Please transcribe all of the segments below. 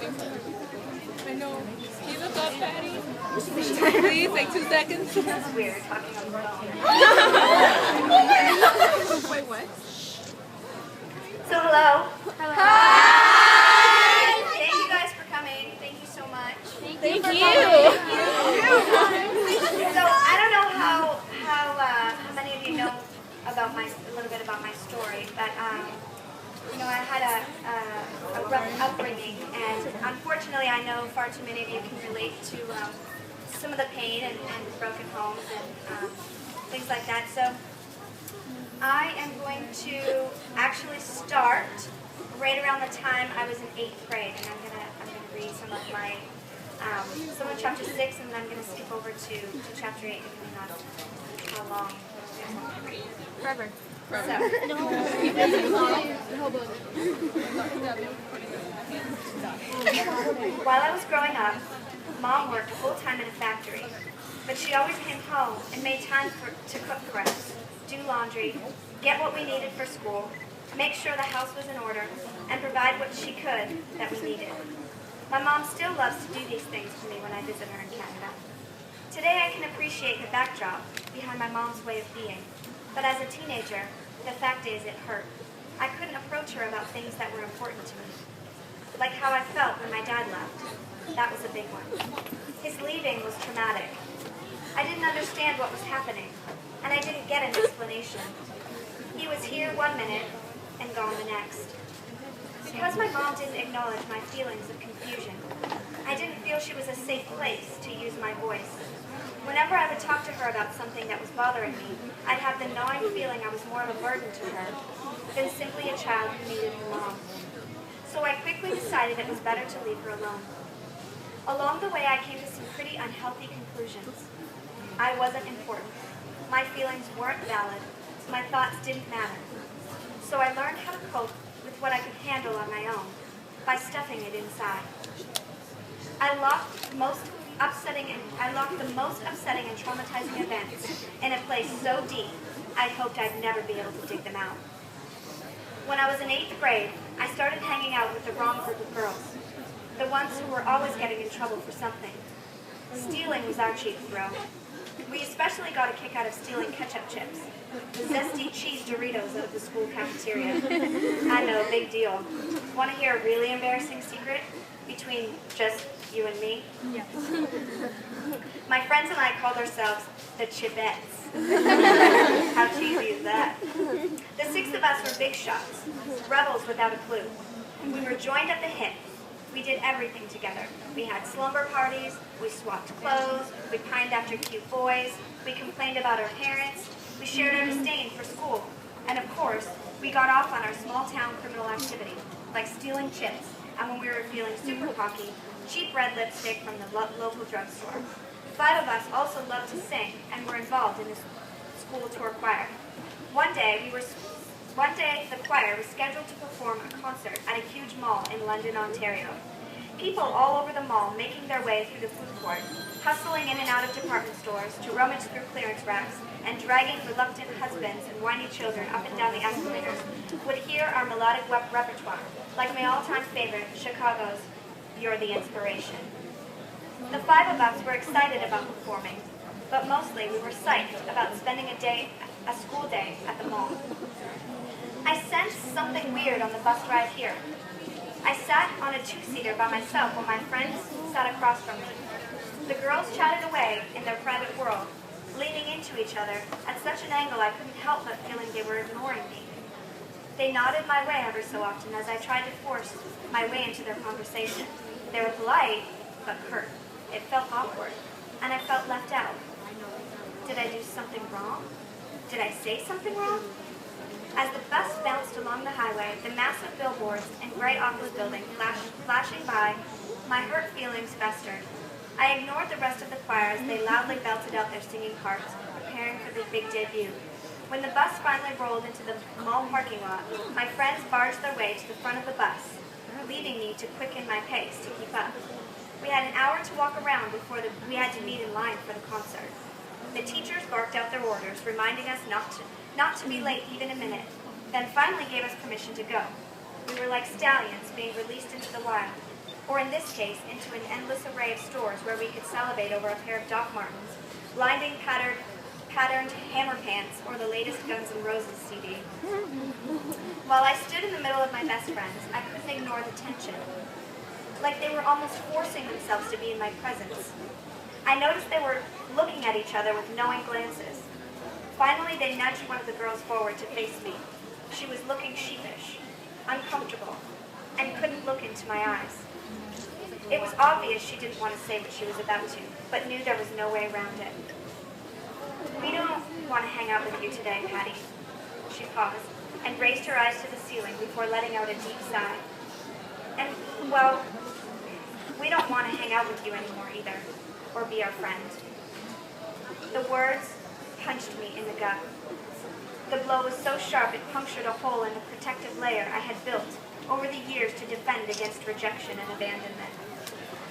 I know. Can you look up, Pattie? Please, like 2 seconds. That's weird, talking on the phone. Wait, what? So, hello. Hello. Hi! Thank you guys for coming. Thank you so much. Thank you. So, I don't know how many of you know about a little bit about my story, but you know, I had a rough upbringing, and unfortunately, I know far too many of you can relate to some of the pain and broken homes and things like that. So, I am going to actually start right around the time I was in 8th grade, and I'm gonna read some of chapter 6, and then I'm gonna skip over to chapter 8, depending on how long. Forever. So, while I was growing up, Mom worked full-time in a factory, but she always came home and made time to cook for us, do laundry, get what we needed for school, make sure the house was in order, and provide what she could that we needed. My mom still loves to do these things for me when I visit her in Canada. Today I can appreciate the backdrop behind my mom's way of being, but as a teenager, the fact is it hurt. I couldn't approach her about things that were important to me, like how I felt when my dad left. That was a big one. His leaving was traumatic. I didn't understand what was happening, and I didn't get an explanation. He was here one minute and gone the next. Because my mom didn't acknowledge my feelings of confusion, I didn't feel she was a safe place to use my voice. Whenever I would talk to her about something that was bothering me, I'd have the gnawing feeling I was more of a burden to her than simply a child who needed her mom. So I quickly decided it was better to leave her alone. Along the way, I came to some pretty unhealthy conclusions. I wasn't important. My feelings weren't valid. My thoughts didn't matter. So I learned how to cope with what I could handle on my own by stuffing it inside. I locked the most upsetting and traumatizing events in a place so deep I hoped I'd never be able to dig them out. When I was in 8th grade, I started hanging out with the wrong group of girls, the ones who were always getting in trouble for something. Stealing was our chief thrill. We especially got a kick out of stealing ketchup chips, the zesty cheese Doritos out of the school cafeteria. I know, big deal. Want to hear a really embarrassing secret between just you and me? Yes. My friends and I called ourselves the Chipettes. How cheesy is that? The 6 of us were big shots, rebels without a clue. We were joined at the hip. We did everything together. We had slumber parties, we swapped clothes, we pined after cute boys, we complained about our parents, we shared our disdain for school, and of course, we got off on our small-town criminal activity, like stealing chips, and when we were feeling super cocky, cheap red lipstick from the local drugstore. 5 of us also loved to sing and were involved in the school tour choir. One day, the choir was scheduled to perform a concert at a huge mall in London, Ontario. People all over the mall making their way through the food court, hustling in and out of department stores to rummage through clearance racks, and dragging reluctant husbands and whiny children up and down the escalators, would hear our melodic repertoire, like my all-time favorite, Chicago's You're the Inspiration. The 5 of us were excited about performing, but mostly we were psyched about spending a school day at the mall. I sensed something weird on the bus ride here. I sat on a 2-seater by myself while my friends sat across from me. The girls chatted away in their private world, leaning into each other at such an angle I couldn't help but feeling they were ignoring me. They nodded my way ever so often as I tried to force my way into their conversation. They were polite, but curt. It felt awkward, and I felt left out. Did I do something wrong? Did I say something wrong? As the bus bounced along the highway, the massive billboards and gray office building flashing by, my hurt feelings festered. I ignored the rest of the choir as they loudly belted out their singing parts, preparing for the big debut. When the bus finally rolled into the mall parking lot, my friends barged their way to the front of the bus, leaving me to quicken my pace to keep up. We had an hour to walk around before we had to meet in line for the concert. The teachers barked out their orders, reminding us not to be late even a minute, then finally gave us permission to go. We were like stallions being released into the wild. or in this case, into an endless array of stores where we could salivate over a pair of Doc Martens, blinding patterned hammer pants, or the latest Guns N' Roses CD. While I stood in the middle of my best friends, I couldn't ignore the tension, like they were almost forcing themselves to be in my presence. I noticed they were looking at each other with knowing glances. Finally, they nudged one of the girls forward to face me. She was looking sheepish, uncomfortable, and couldn't look into my eyes. It was obvious she didn't want to say what she was about to, but knew there was no way around it. "We don't want to hang out with you today, Pattie." She paused and raised her eyes to the ceiling before letting out a deep sigh. "And, well, we don't want to hang out with you anymore either, or be our friend." The words punched me in the gut. The blow was so sharp it punctured a hole in the protective layer I had built over the years to defend against rejection and abandonment.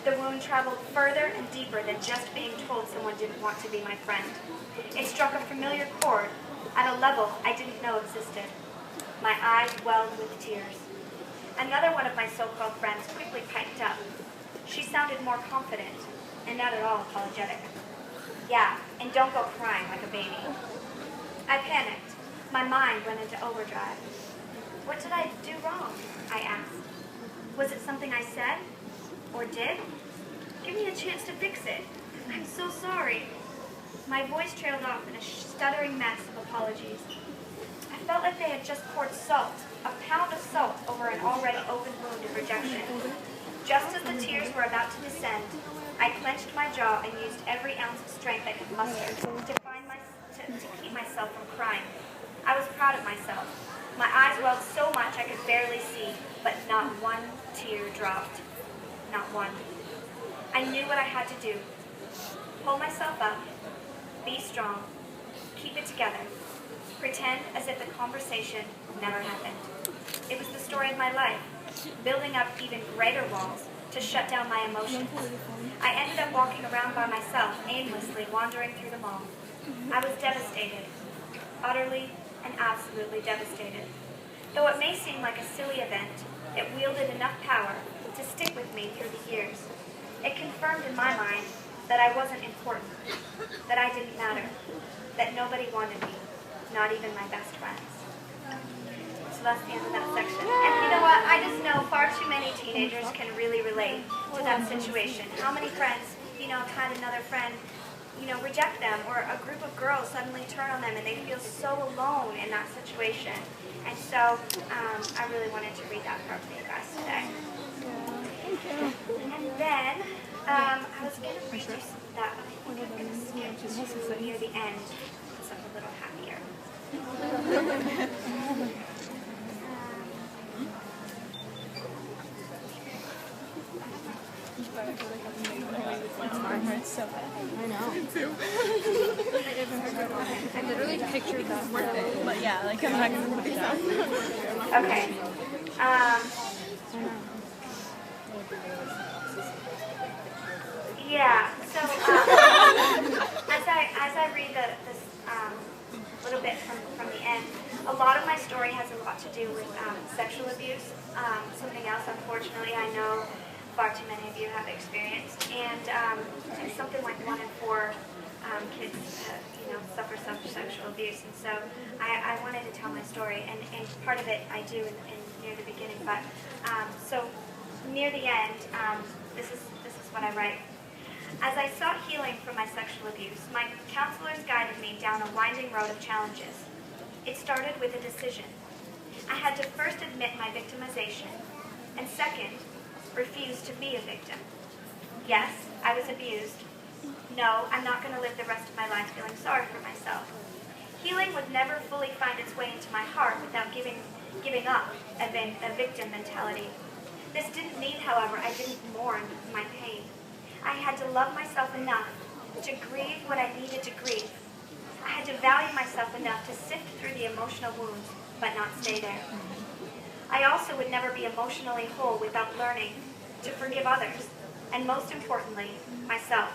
The wound traveled further and deeper than just being told someone didn't want to be my friend. It struck a familiar chord at a level I didn't know existed. My eyes welled with tears. Another one of my so-called friends quickly piped up. She sounded more confident and not at all apologetic. "Yeah, and don't go crying like a baby." I panicked. My mind went into overdrive. "What did I do wrong?" I asked. "Was it something I said? Or did? Give me a chance to fix it. I'm so sorry." My voice trailed off in a stuttering mess of apologies. I felt like they had just poured salt, a pound of salt, over an already open wound of rejection. Just as the tears were about to descend, I clenched my jaw and used every ounce of strength I could muster to keep myself from crying. I was proud of myself. My eyes welled so much I could barely see, but not one tear dropped. Not one. I knew what I had to do. Pull myself up, be strong, keep it together, pretend as if the conversation never happened. It was the story of my life, building up even greater walls to shut down my emotions. I ended up walking around by myself, aimlessly wandering through the mall. I was devastated, utterly and absolutely devastated. Though it may seem like a silly event, it wielded enough power to stick with me through the years. It confirmed in my mind that I wasn't important, that I didn't matter, that nobody wanted me, not even my best friends. So that's the end of that section. And you know what? I just know far too many teenagers can really relate to that situation. How many friends, have had another friend, reject them, or a group of girls suddenly turn on them and they feel so alone in that situation. And so I really wanted to read that part for you guys today. And then I was going to read you some of that, but I think I'm going to skip to near the end, something a little happier. I know. I literally pictured that word, but yeah, I'm not going to put it down. Okay. Yeah. So as I read this little bit from the end, a lot of my story has a lot to do with sexual abuse. Something else, unfortunately, I know far too many of you have experienced, and something like 1 in 4 kids, suffer sexual abuse. And so I wanted to tell my story, and part of it I do in near the beginning. But so near the end, this is what I write. As I sought healing from my sexual abuse, my counselors guided me down a winding road of challenges. It started with a decision. I had to first admit my victimization, and second, refuse to be a victim. Yes, I was abused. No, I'm not going to live the rest of my life feeling sorry for myself. Healing would never fully find its way into my heart without giving up a victim mentality. This didn't mean, however, I didn't mourn my pain. I had to love myself enough to grieve what I needed to grieve. I had to value myself enough to sift through the emotional wounds, but not stay there. I also would never be emotionally whole without learning to forgive others, and most importantly, myself.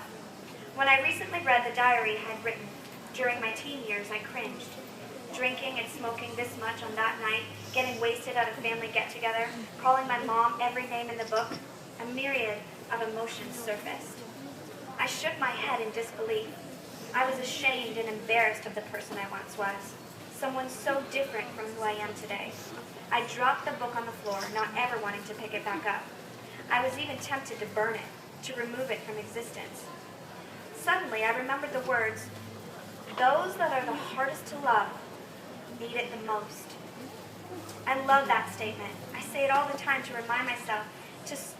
When I recently read the diary I had written during my teen years, I cringed. Drinking and smoking this much on that night, getting wasted at a family get-together, calling my mom every name in the book. a myriad of emotions surfaced. I shook my head in disbelief. I was ashamed and embarrassed of the person I once was, someone so different from who I am today. I dropped the book on the floor, not ever wanting to pick it back up. I was even tempted to burn it, to remove it from existence. Suddenly, I remembered the words, "Those that are the hardest to love need it the most." I love that statement. I say it all the time to remind myself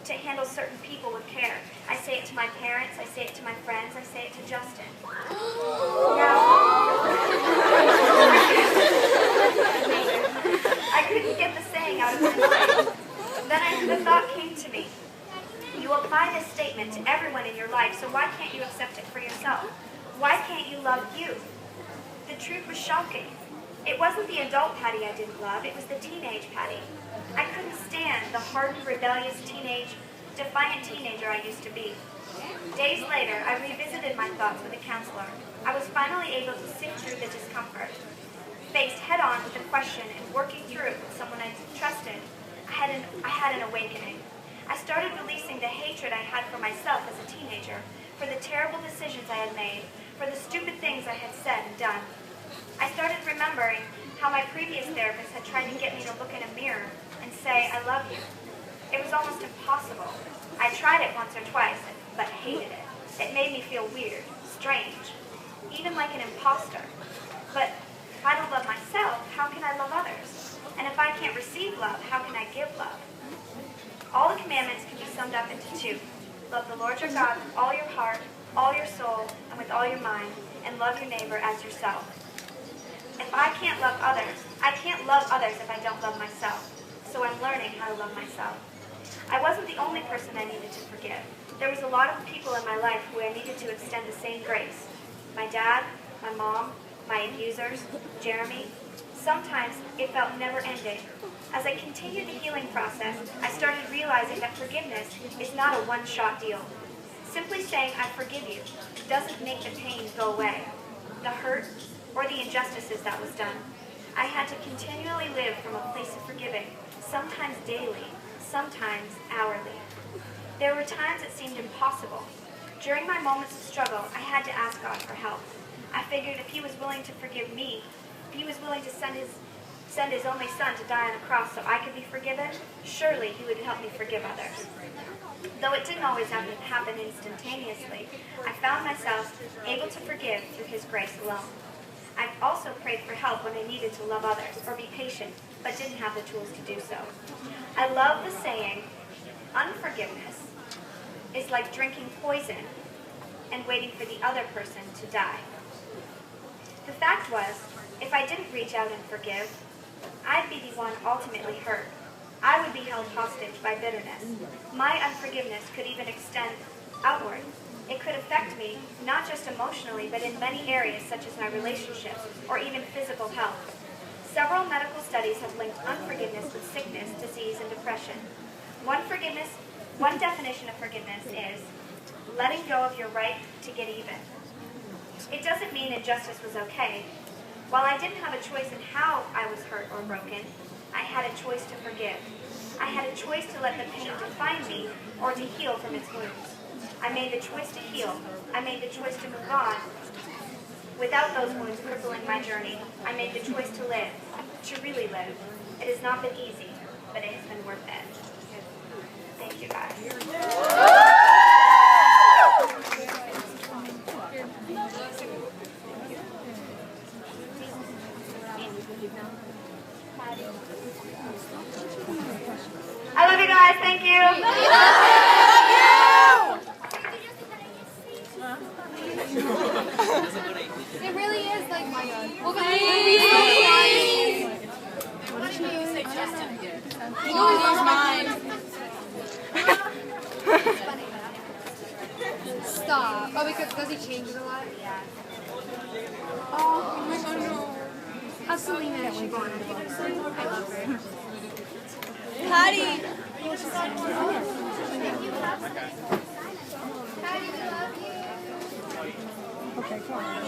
to handle certain people with care. I say it to my parents, I say it to my friends, I say it to Justin. I couldn't get the saying out of my mind. Then the thought came to me. You apply this statement to everyone in your life, so why can't you accept it for yourself? Why can't you love you? The truth was shocking. It wasn't the adult Pattie I didn't love, it was the teenage Pattie. I couldn't stand the hardened, rebellious defiant teenager I used to be. Days later, I revisited my thoughts with a counselor. I was finally able to sift through the discomfort. Faced head-on with the question and working through it with someone I trusted, I had an awakening. I started releasing the hatred I had for myself as a teenager, for the terrible decisions I had made, for the stupid things I had said and done. I started remembering how my previous therapist had tried to get me to look in a mirror and say, "I love you." It was almost impossible. I tried it once or twice, but hated it. It made me feel weird, strange, even like an imposter. But if I don't love myself, how can I love others? And if I can't receive love, how can I give love? All the commandments can be summed up into two. Love the Lord your God with all your heart, all your soul, and with all your mind, and love your neighbor as yourself. If I can't love others, I can't love others if I don't love myself. So I'm learning how to love myself. I wasn't the only person I needed to forgive. There was a lot of people in my life who I needed to extend the same grace. My dad, my mom, my abusers, Jeremy. Sometimes it felt never-ending. As I continued the healing process, I started realizing that forgiveness is not a one-shot deal. Simply saying, "I forgive you," doesn't make the pain go away, the hurt, or the injustices that was done. I had to continually live from a place of forgiving, sometimes daily, sometimes hourly. There were times it seemed impossible. During my moments of struggle, I had to ask God for help. I figured if He was willing to forgive me, if He was willing to send His only Son to die on a cross so I could be forgiven, surely He would help me forgive others. Though it didn't always happen instantaneously, I found myself able to forgive through His grace alone. I've also prayed for help when I needed to love others or be patient, but didn't have the tools to do so. I love the saying, unforgiveness is like drinking poison and waiting for the other person to die. The fact was, if I didn't reach out and forgive, I'd be the one ultimately hurt. I would be held hostage by bitterness. My unforgiveness could even extend outward. It could affect me, not just emotionally, but in many areas such as my relationships or even physical health. Several medical studies have linked unforgiveness with sickness, disease, and depression. One definition of forgiveness is letting go of your right to get even. It doesn't mean injustice was okay. While I didn't have a choice in how I was hurt or broken, I had a choice to forgive. I had a choice to let the pain define me or to heal from its wounds. I made the choice to heal. I made the choice to move on. Without those wounds crippling my journey, I made the choice to live, to really live. It has not been easy, but it has been worth it. Thank you, guys. I love you guys. Thank you. It really is like my God. Well, What did you say, Justin? he always loves mine. Stop. Oh, because does he change it a lot? Yeah. Oh my God, no. How's Selena? She born? I love her. Pattie. Pattie, we love you. Okay, come on.